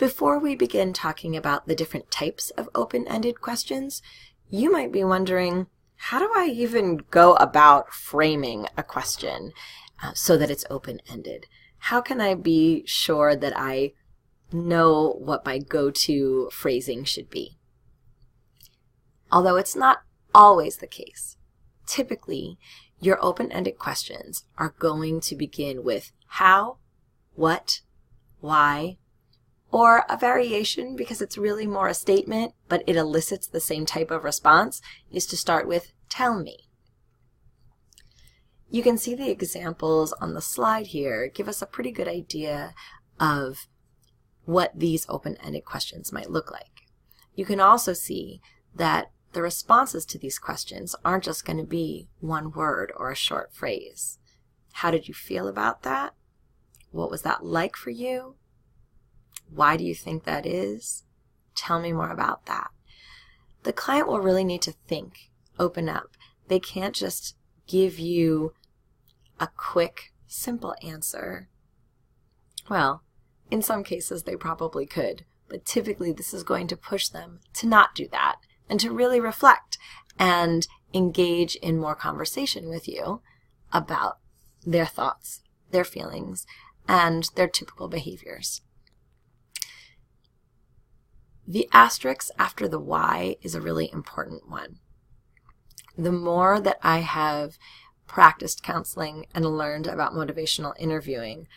Before we begin talking about the different types of open-ended questions, you might be wondering, how do I even go about framing a question so that it's open-ended? How can I be sure that I know what my go-to phrasing should be? Although it's not always the case, typically your open-ended questions are going to begin with how, what, why, or a variation, because it's really more a statement, but it elicits the same type of response, is to start with tell me. You can see the examples on the slide here give us a pretty good idea of what these open-ended questions might look like. You can also see that the responses to these questions aren't just going to be one word or a short phrase. How did you feel about that? What was that like for you? Why do you think that is? Tell me more about that. The client will really need to think, open up. They can't just give you a quick, simple answer. Well, in some cases they probably could, but typically this is going to push them to not do that and to really reflect and engage in more conversation with you about their thoughts, their feelings, and their typical behaviors. The asterisk after the why is a really important one. The more that I have practiced counseling and learned about motivational interviewing,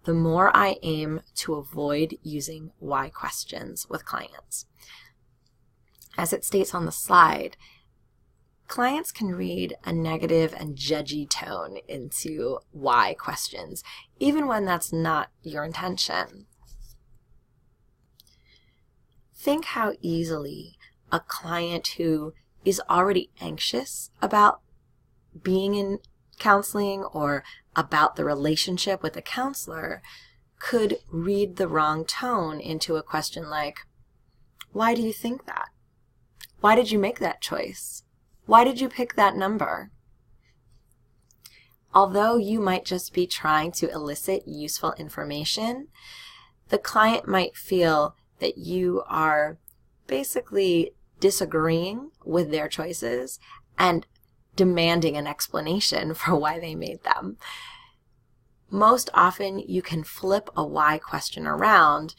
the more I aim to avoid using why questions with clients. As it states on the slide, clients can read a negative and judgy tone into why questions, even when that's not your intention. Think how easily a client who is already anxious about being in counseling or about the relationship with a counselor could read the wrong tone into a question like, why do you think that? Why did you make that choice? Why did you pick that number? Although you might just be trying to elicit useful information, the client might feel that you are basically disagreeing with their choices and demanding an explanation for why they made them. Most often, you can flip a why question around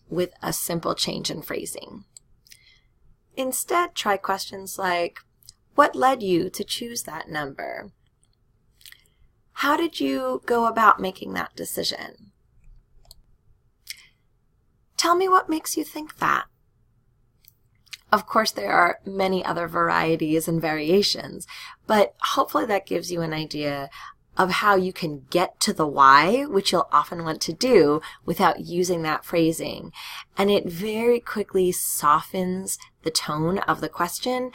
with a simple change in phrasing. Instead, try questions like, what led you to choose that number? How did you go about making that decision? Tell me what makes you think that. Of course, there are many other varieties and variations, but hopefully that gives you an idea of how you can get to the why, which you'll often want to do without using that phrasing. And it very quickly softens the tone of the question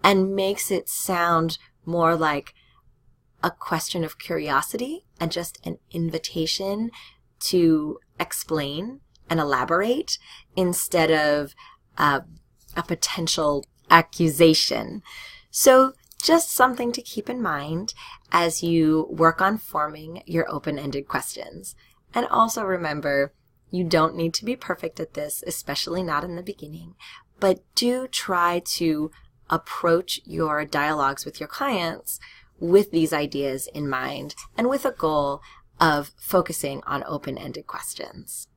and makes it sound more like a question of curiosity and just an invitation to explain and elaborate instead of a potential accusation. So just something to keep in mind as you work on forming your open-ended questions. And also remember, you don't need to be perfect at this, especially not in the beginning, but do try to approach your dialogues with your clients with these ideas in mind and with a goal of focusing on open-ended questions.